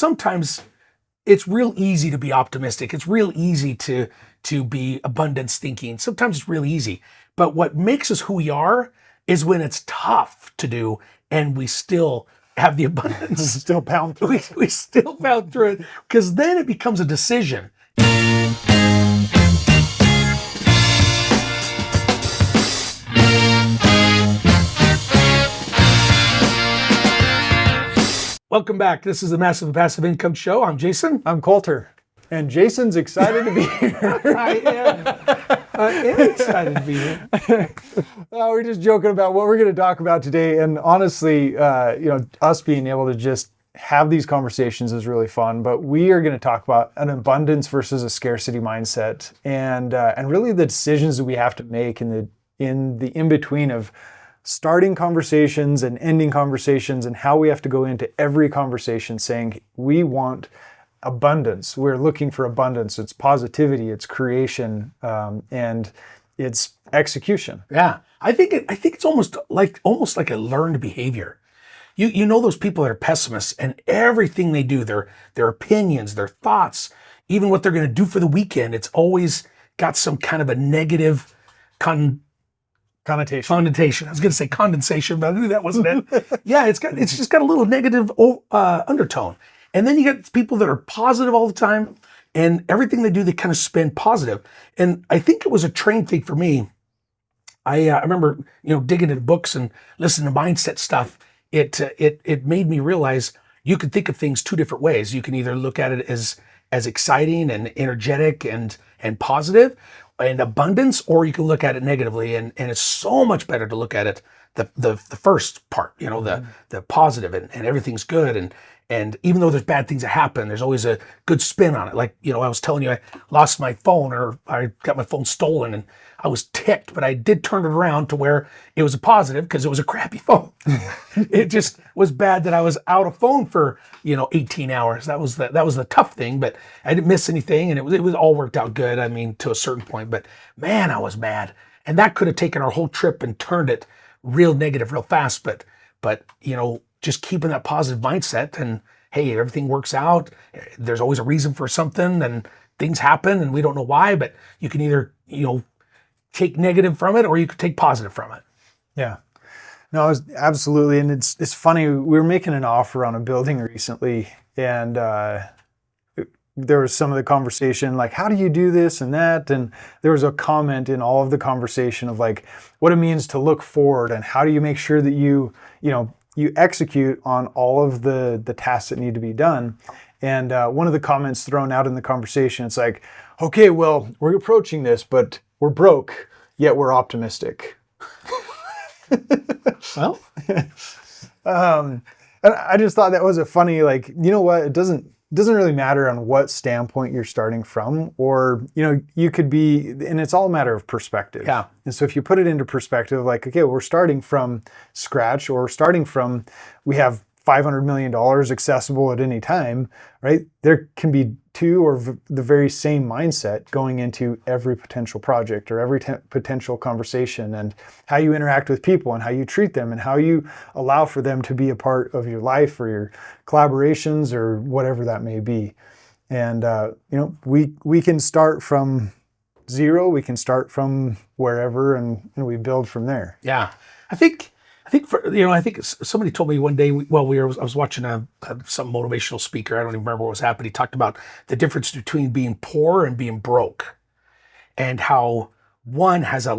sometimes it's real easy to be optimistic. It's real easy to be abundance thinking. Sometimes it's really easy. But what makes us who we are is when it's tough to do and we still have the abundance. Still pound through it. We still pound through it, because then it becomes a decision. Welcome back. This is the Massive and Passive Income Show. I'm Jason. I'm Colter. And Jason's excited to be here. I am excited to be here. We're just joking about what we're going to talk about today. And honestly, us being able to just have these conversations is really fun. But we are going to talk about an abundance versus a scarcity mindset, and really the decisions that we have to make in the in-between of starting conversations and ending conversations, and how we have to go into every conversation saying we want abundance. We're looking for abundance. It's positivity, it's creation, and it's execution. Yeah, I think it's almost like a learned behavior. You know those people that are pessimists, and everything they do, their opinions, their thoughts, even what they're going to do for the weekend, it's always got some kind of a negative Connotation. I was going to say condensation, but I knew that wasn't it. Yeah, it's just got a little negative undertone. And then you got people that are positive all the time, and everything they do, they kind of spin positive. And I think it was a train thing for me. I remember, digging into books and listening to mindset stuff. It made me realize you could think of things two different ways. You can either look at it as exciting and energetic and positive and abundance, or you can look at it negatively, and it's so much better to look at it the first part, the positive and everything's good, and even though there's bad things that happen, there's always a good spin on it. Like, I was telling you, I lost my phone, or I got my phone stolen, and I was ticked, but I did turn it around to where it was a positive, because it was a crappy phone. It just was bad that I was out of phone for 18 hours. That was the tough thing, but I didn't miss anything, and it was all worked out good. I mean, to a certain point, but man, I was mad, and that could have taken our whole trip and turned it real negative real fast. But just keeping that positive mindset, and hey, everything works out. There's always a reason for something, and things happen, and we don't know why, but you can either take negative from it, or you could take positive from it. Yeah. No, absolutely. And it's funny, we were making an offer on a building recently, and there was some of the conversation like, how do you do this and that? And there was a comment in all of the conversation of like what it means to look forward, and how do you make sure that you execute on all of the tasks that need to be done. And one of the comments thrown out in the conversation, it's like, okay, well, we're approaching this, but we're broke, yet we're optimistic. Well, and I just thought that was a funny, like, what? It doesn't really matter on what standpoint you're starting from, or, you could be, and it's all a matter of perspective. Yeah. And so if you put it into perspective, like, okay, we're starting from scratch, or we have $500 million accessible at any time, right? There can be two or the very same mindset going into every potential project or every potential conversation, and how you interact with people, and how you treat them, and how you allow for them to be a part of your life or your collaborations or whatever that may be. And, we can start from zero, we can start from wherever, and we build from there. Yeah. I think somebody told me one day, I was watching some motivational speaker. I don't even remember what was happening. He talked about the difference between being poor and being broke, and how one has a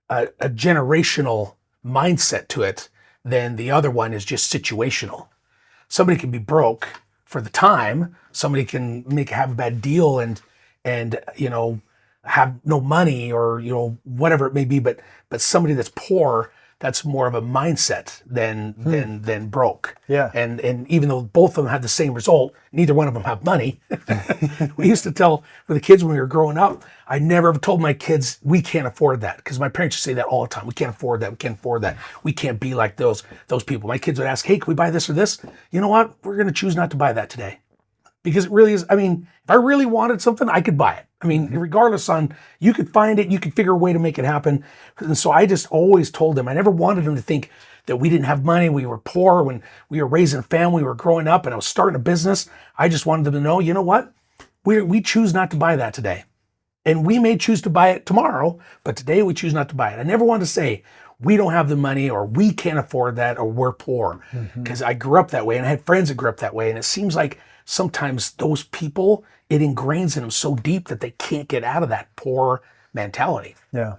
generational mindset to it, than the other one is just situational. Somebody can be broke for the time. Somebody can have a bad deal and have no money, or whatever it may be. But somebody that's poor, that's more of a mindset than broke. Yeah. And even though both of them have the same result, neither one of them have money. We used to tell for the kids when we were growing up, I never told my kids, we can't afford that, because my parents used to say that all the time. We can't afford that. We can't afford that. We can't be like those people. My kids would ask, hey, can we buy this or this? You know what? We're going to choose not to buy that today. Because it really is, if I really wanted something, I could buy it. Regardless you could find it, you could figure a way to make it happen. And so I just always told them, I never wanted them to think that we didn't have money, we were poor when we were raising a family, we were growing up, and I was starting a business. I just wanted them to know, you know what? We choose not to buy that today. And we may choose to buy it tomorrow, but today we choose not to buy it. I never want to say we don't have the money or we can't afford that or we're poor, because I grew up that way and I had friends that grew up that way. And it seems like sometimes those people, it ingrains in them so deep that they can't get out of that poor mentality. Yeah.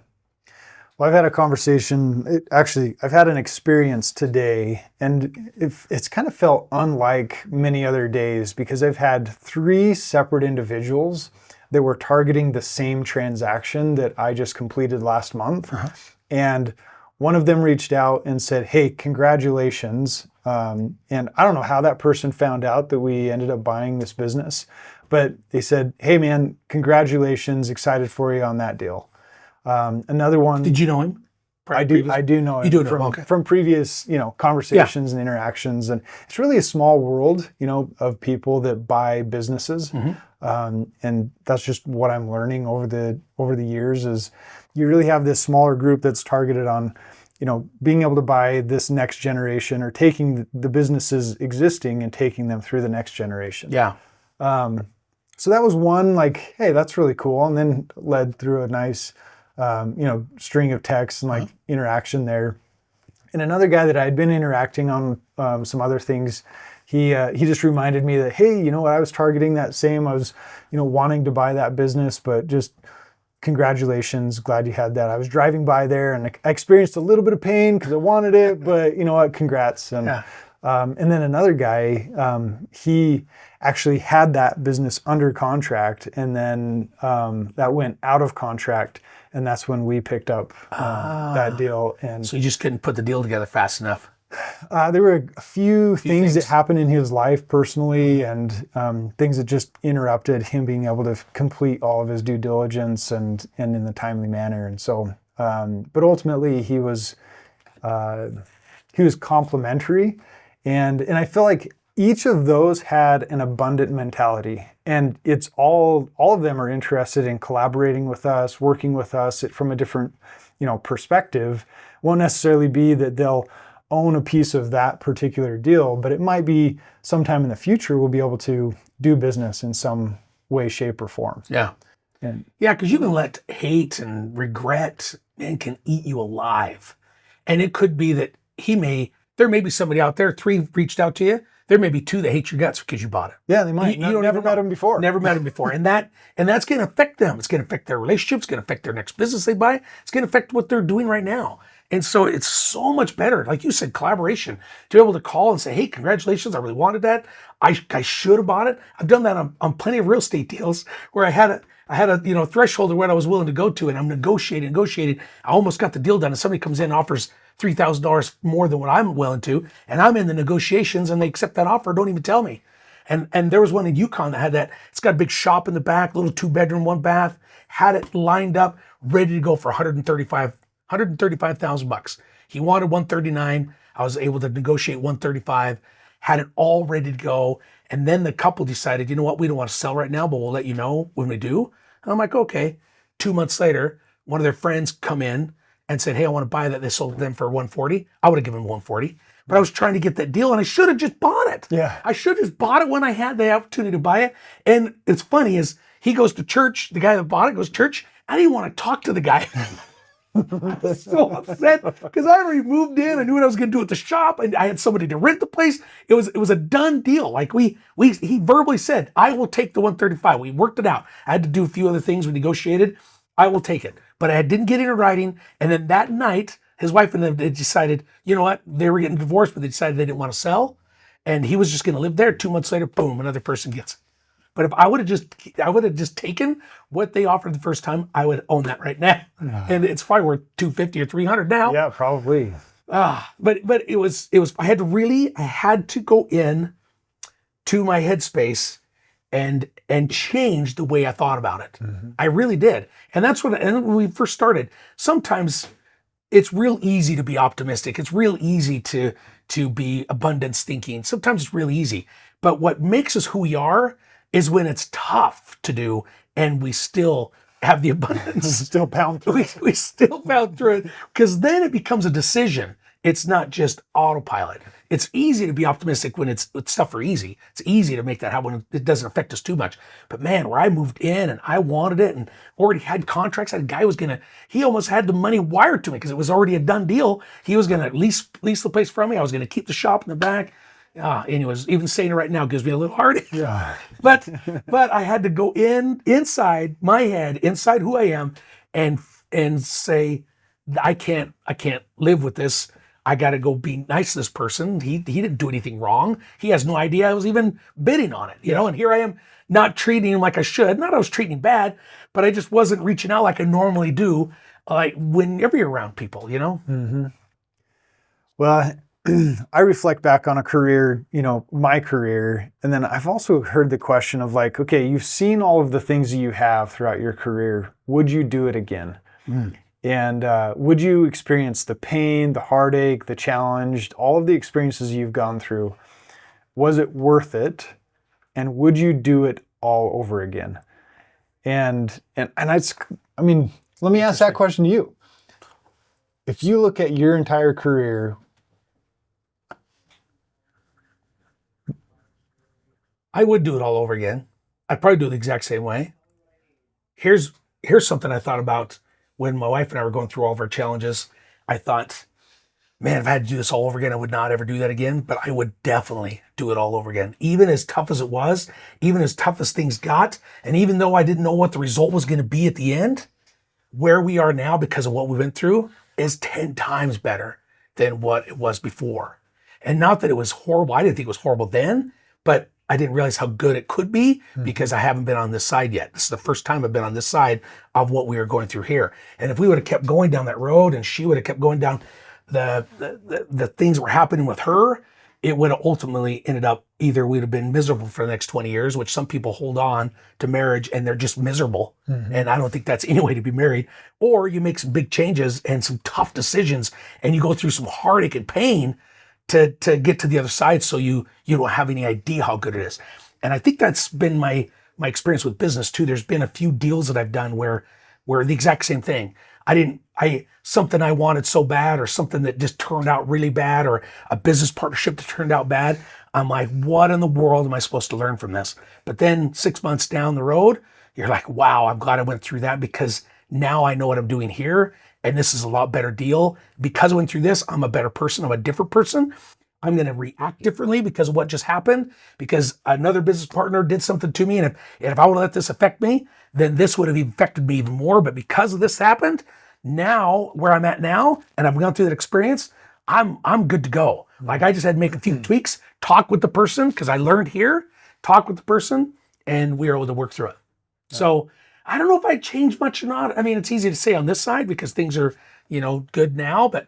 Well, I've had a conversation, I've had an experience today, and it's kind of felt unlike many other days because I've had 3 separate individuals that were targeting the same transaction that I just completed last month. And one of them reached out and said, hey, congratulations. And I don't know how that person found out that we ended up buying this business, but they said, hey man, congratulations, excited for you on that deal. Another one. Did you know him? I do know him. You do know him, okay. From previous, conversations and interactions. And it's really a small world, of people that buy businesses. And that's just what I'm learning over the years is you really have this smaller group that's targeted on, being able to buy this next generation or taking the businesses existing and taking them through the next generation. Yeah. So that was one, like, hey, that's really cool. And then led through a nice, string of texts and like interaction there. And another guy that I had been interacting on some other things, he just reminded me that, hey, I was targeting that same, I was, wanting to buy that business, but just congratulations, glad you had that. I was driving by there and I experienced a little bit of pain because I wanted it, but you know what, congrats. And and then another guy, he actually had that business under contract, and then that went out of contract, and that's when we picked up that deal. And so you just couldn't put the deal together fast enough. There were a few things that happened in his life personally, and things that just interrupted him being able to complete all of his due diligence and in the timely manner. And so, but ultimately he was complimentary, and I feel like each of those had an abundant mentality, and it's all of them are interested in collaborating with us, working with us from a different, perspective. Won't necessarily be that they'll own a piece of that particular deal, but it might be sometime in the future we'll be able to do business in some way, shape, or form. Yeah. Because you can let hate and regret can eat you alive. And it could be that there may be somebody out there, 3 reached out to you. There may be 2 that hate your guts because you bought it. Yeah, they might. You never met them before. Never met them before. And that's going to affect them. It's going to affect their relationships. It's going to affect their next business they buy. It's going to affect what they're doing right now. And so it's so much better, like you said, collaboration, to be able to call and say, hey, congratulations, I really wanted that. I should have bought it. I've done that on plenty of real estate deals where I had a threshold of what I was willing to go to, and I'm negotiating. I almost got the deal done, and somebody comes in and offers $3,000 more than what I'm willing to, and I'm in the negotiations, and they accept that offer, don't even tell me. And there was one in Yukon that had that. It's got a big shop in the back, little 2-bedroom, 1 bath, had it lined up, ready to go for $135,000. He wanted $139. I was able to negotiate $135, had it all ready to go. And then the couple decided, you know what, we don't want to sell right now, but we'll let you know when we do. And I'm like, okay. 2 months later, one of their friends come in and said, hey, I want to buy that. They sold them for $140. I would have given them $140, but I was trying to get that deal, and I should have just bought it. Yeah. I should have just bought it when I had the opportunity to buy it. And it's funny is he goes to church, the guy that bought it goes to church. I didn't want to talk to the guy. I was so upset because I already moved in. I knew what I was going to do at the shop, and I had somebody to rent the place. It was a done deal. Like he verbally said, I will take the 135. We worked it out. I had to do a few other things. We negotiated. I will take it, but I didn't get it in writing. And then that night, his wife and them decided, you know what? They were getting divorced, but they decided they didn't want to sell, and he was just going to live there. 2 months later, boom, another person gets it. But if I would have just taken what they offered the first time, I would own that right now. And it's probably worth $250 or $300 now. Yeah, probably. But it was I had to go in to my headspace and change the way I thought about it. Mm-hmm. I really did. And that's and when we first started, sometimes it's real easy to be optimistic. It's real easy to be abundance thinking. Sometimes it's really easy. But what makes us who we are is when it's tough to do and we still have the abundance. Still pound through it. We still pound through it, because then it becomes a decision. It's not just autopilot. It's easy to be optimistic when it's stuff are easy. It's easy to make that happen when it doesn't affect us too much. But man, where I moved in and I wanted it and already had contracts, that guy was he almost had the money wired to me because it was already a done deal. He was gonna lease the place from me. I was gonna keep the shop in the back. Anyways, even saying it right now gives me a little heartache. Yeah. but I had to go inside my head, inside who I am, and say, I can't live with this. I got to go be nice to this person. He didn't do anything wrong. He has no idea I was even bidding on it, you know. And here I am, not treating him like I should. Not I was treating him bad, but I just wasn't reaching out like I normally do, like whenever you're around people, you know. Mm-hmm. Well, I reflect back on a career, my career, and then I've also heard the question of like, okay, you've seen all of the things that you have throughout your career. Would you do it again? Mm. And would you experience the pain, the heartache, the challenge, all of the experiences you've gone through? Was it worth it? And would you do it all over again? And I mean, let me ask that question to you. If you look at your entire career, I would do it all over again. I'd probably do it the exact same way. Here's something I thought about when my wife and I were going through all of our challenges. I thought, man, if I had to do this all over again, I would not ever do that again, but I would definitely do it all over again. Even as tough as it was, even as tough as things got, and even though I didn't know what the result was going to be at the end, where we are now because of what we went through is 10 times better than what it was before. And not that it was horrible. I didn't think it was horrible then, but I didn't realize how good it could be because I haven't been on this side yet. This is the first time I've been on this side of what we were going through here. And if we would have kept going down that road and she would have kept going down the things that were happening with her, it would have ultimately ended up either we'd have been miserable for the next 20 years, which some people hold on to marriage and they're just miserable. Mm-hmm. And I don't think that's any way to be married. Or you make some big changes and some tough decisions and you go through some heartache and pain to get to the other side, so you don't have any idea how good it is. And I think that's been my experience with business too. There's been a few deals that I've done where the exact same thing. Something I wanted so bad, or something that just turned out really bad, or a business partnership that turned out bad. I'm like, what in the world am I supposed to learn from this? But then 6 months down the road, you're like, wow, I'm glad I went through that because now I know what I'm doing here. And this is a lot better deal. Because I went through this, I'm a better person. I'm a different person. I'm going to react differently because of what just happened, because another business partner did something to me. And if I would have let this affect me, then this would have affected me even more. But because of this happened, now where I'm at now, and I've gone through that experience, I'm good to go. Like I just had to make a few tweaks, talk with the person, because I learned here, talk with the person, and we were able to work through it. Yeah. So I don't know if I changed much or not. I mean, it's easy to say on this side because things are, good now, but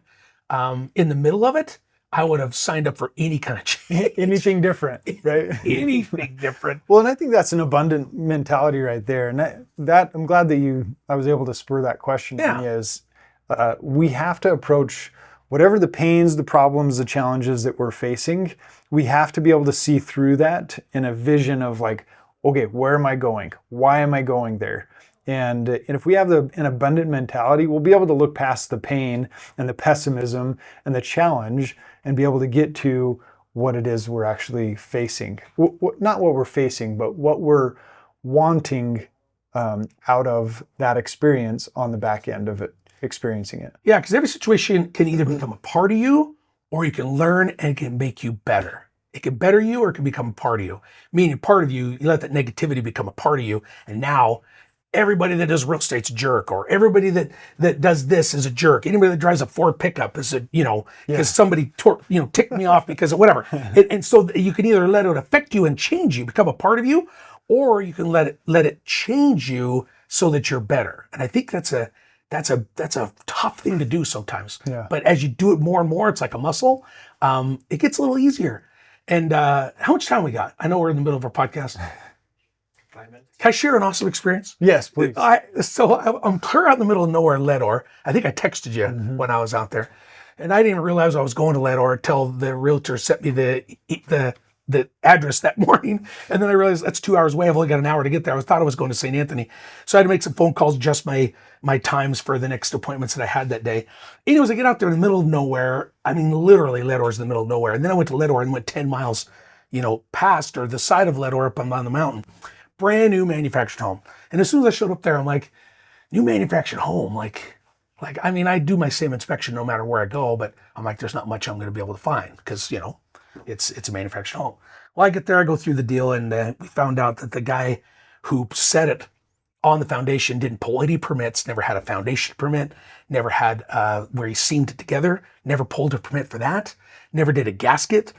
in the middle of it, I would have signed up for any kind of change. Anything different, right? Anything different. Well, and I think that's an abundant mentality right there. And that I'm glad that I was able to spur that question in me, is we have to approach whatever the pains, the problems, the challenges that we're facing, we have to be able to see through that in a vision of like, okay, where am I going? Why am I going there? And if we have an abundant mentality, we'll be able to look past the pain and the pessimism and the challenge and be able to get to what it is we're actually facing. Not what we're facing, but what we're wanting out of that experience on the back end of it, experiencing it. Yeah, because every situation can either become a part of you, or you can learn and it can make you better. It can better you, or it can become a part of you. Meaning part of you, you let that negativity become a part of you, and now everybody that does real estate's a jerk, or everybody that does this is a jerk. Anybody that drives a Ford pickup is because somebody ticked me off because of whatever. And so you can either let it affect you and change you, become a part of you, or you can let it change you so that you're better. And I think that's a tough thing to do sometimes. Yeah. But as you do it more and more, it's like a muscle. It gets a little easier. And how much time we got? I know we're in the middle of our podcast. 5 minutes. Can I share an awesome experience? Yes, please. I'm clear out in the middle of nowhere in Ledor. I think I texted you when I was out there. And I didn't even realize I was going to Ledor until the realtor sent me the the address that morning. And then I realized that's 2 hours away. I've only got an hour to get there. I thought I was going to St. Anthony. So I had to make some phone calls, adjust my times for the next appointments that I had that day. Anyways, I get out there in the middle of nowhere. I mean, literally Ledor's in the middle of nowhere. And then I went to Ledor and went 10 miles, past or the side of Ledor up on the mountain. Brand new manufactured home. And as soon as I showed up there, I'm like, new manufactured home, I mean, I do my same inspection no matter where I go, but I'm like, there's not much I'm going to be able to find because, it's a manufactured home. Well, I get there, I go through the deal, and we found out that the guy who set it on the foundation didn't pull any permits, never had a foundation permit, never had where he seamed it together, never pulled a permit for that, never did a gasket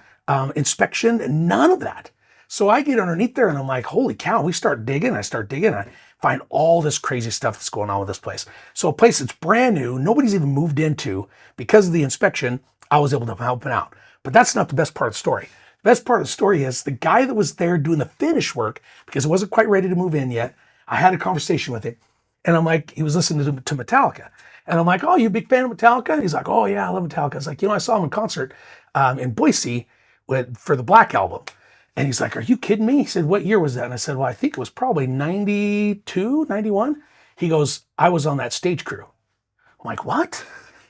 inspection, and none of that. So I get underneath there and I'm like, holy cow, we start digging. I start digging. I find all this crazy stuff that's going on with this place. So a place that's brand new, nobody's even moved into, because of the inspection, I was able to help it out. But that's not the best part of the story. The best part of the story is the guy that was there doing the finish work, because it wasn't quite ready to move in yet, I had a conversation with him. And I'm like, he was listening to Metallica. And I'm like, oh, you a big fan of Metallica? And he's like, oh yeah, I love Metallica. I was like, I saw him in concert in Boise for the Black Album. And he's like, are you kidding me? He said, what year was that? And I said, well, I think it was probably 92, 91. He goes, I was on that stage crew. I'm like, what?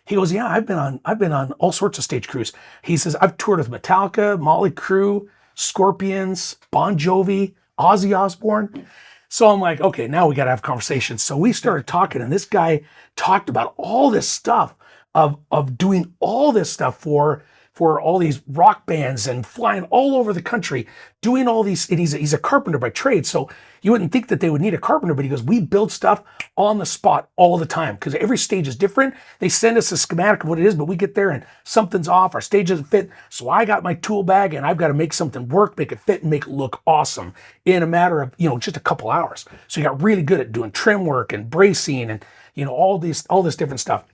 He goes, yeah, I've been on all sorts of stage crews. He says, I've toured with Metallica, Motley Crue, Scorpions, Bon Jovi, Ozzy Osbourne. So I'm like, okay, now we got to have conversations. So we started talking, and this guy talked about all this stuff of doing all this stuff for all these rock bands and flying all over the country, doing all these, and he's a carpenter by trade, so you wouldn't think that they would need a carpenter, but he goes, we build stuff on the spot all the time, because every stage is different. They send us a schematic of what it is, but we get there and something's off, our stage doesn't fit, so I got my tool bag and I've got to make something work, make it fit, and make it look awesome in a matter of, just a couple hours. So he got really good at doing trim work and bracing and, all this different stuff.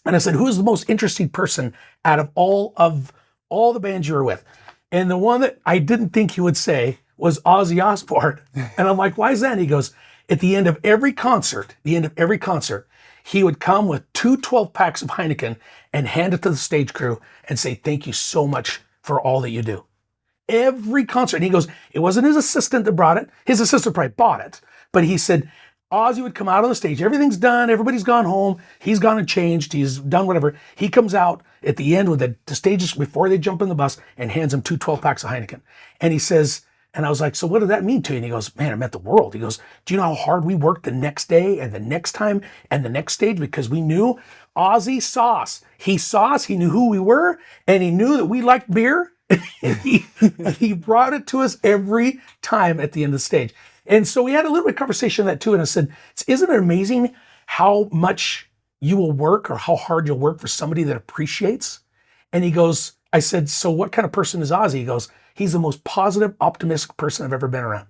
And I said, who's the most interesting person out of all the bands you were with? And the one that I didn't think he would say was Ozzy Osbourne. And I'm like, why is that? And he goes, at the end of every concert, he would come with 2 12-packs of Heineken and hand it to the stage crew and say, thank you so much for all that you do. Every concert. And he goes, it wasn't his assistant that brought it. His assistant probably bought it. But he said, Ozzy would come out on the stage. Everything's done. Everybody's gone home. He's gone and changed. He's done whatever. He comes out at the end with the stages before they jump in the bus and hands them 2 12-packs of Heineken. And he says, and I was like, so what did that mean to you? And he goes, man, it meant the world. He goes, do you know how hard we worked the next day and the next time and the next stage? Because we knew Ozzy saw us. He saw us. He knew who we were. And he knew that we liked beer. And he brought it to us every time at the end of the stage. And so we had a little bit of conversation on that too. And I said, isn't it amazing how much you will work or how hard you'll work for somebody that appreciates? And he goes, I said, so what kind of person is Ozzy? He goes, he's the most positive, optimistic person I've ever been around.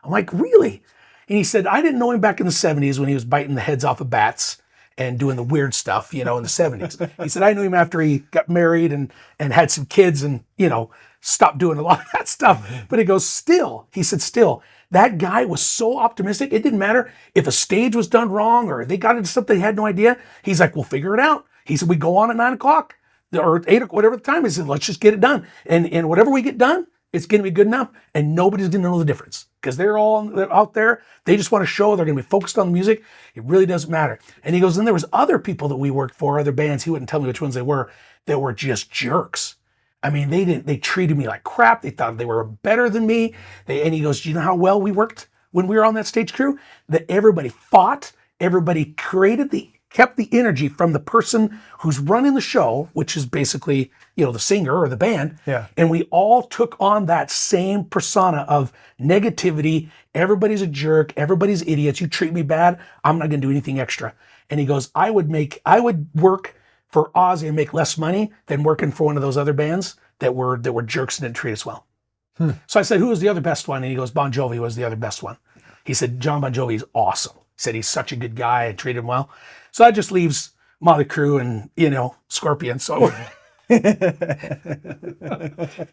I'm like, really? And he said, I didn't know him back in the 70s when he was biting the heads off of bats and doing the weird stuff, in the 70s. He said, I knew him after he got married and had some kids and, stopped doing a lot of that stuff. But he goes, still, that guy was so optimistic. It didn't matter if a stage was done wrong or they got into something they had no idea. He's like, we'll figure it out. He said, we go on at 9 o'clock or 8 o'clock, whatever the time is. He said, let's just get it done. And whatever we get done, it's going to be good enough. And nobody's going to know the difference because they're out there. They just want to show they're going to be focused on the music. It really doesn't matter. And he goes, then there was other people that we worked for, other bands. He wouldn't tell me which ones they were, that were just jerks. I mean, they treated me like crap. They thought they were better than me. And he goes, do you know how well we worked when we were on that stage crew? That everybody fought, everybody kept the energy from the person who's running the show, which is basically, the singer or the band. Yeah. And we all took on that same persona of negativity. Everybody's a jerk. Everybody's idiots. You treat me bad, I'm not going to do anything extra. And he goes, I would work for Ozzy and make less money than working for one of those other bands that were jerks and didn't treat us well. So I said, who was the other best one? And he goes, Bon Jovi was the other best one. He said, John Bon Jovi is awesome. He said, he's such a good guy and treated him well. So that just leaves Motley Crue and, Scorpion. So,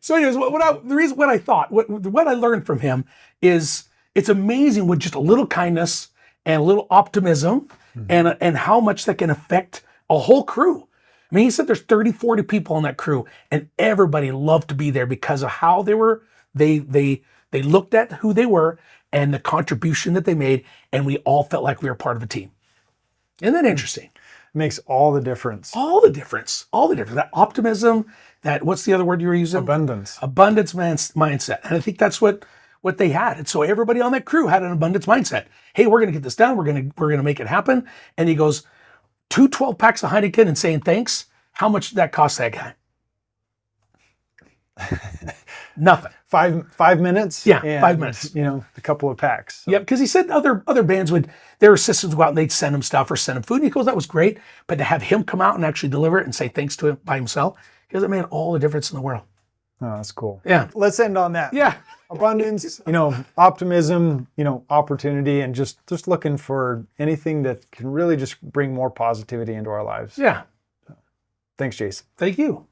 so anyways, what I learned from him is it's amazing with just a little kindness and a little optimism and how much that can affect a whole crew. I mean, he said there's 30, 40 people on that crew and everybody loved to be there because of how they were They looked at who they were and the contribution that they made, and we all felt like we were part of a team. Isn't that interesting? Makes all the difference. All the difference. All the difference. That optimism, that, what's the other word you were using? Abundance. Abundance mindset. And I think that's what they had. And so everybody on that crew had an abundance mindset. Hey, we're going to get this done. We're going to make it happen. And he goes, 2 12-packs of Heineken and saying thanks. How much did that cost that guy? Nothing. 5 minutes? Yeah, and, 5 minutes. You know, a couple of packs. So. Yep, because he said other bands their assistants would go out and they'd send him stuff or send him food. And he goes, that was great. But to have him come out and actually deliver it and say thanks to him by himself, because it made all the difference in the world. Oh, that's cool. Yeah. Let's end on that. Yeah. Abundance, optimism, opportunity, and just looking for anything that can really just bring more positivity into our lives. Yeah. Thanks, Jason. Thank you.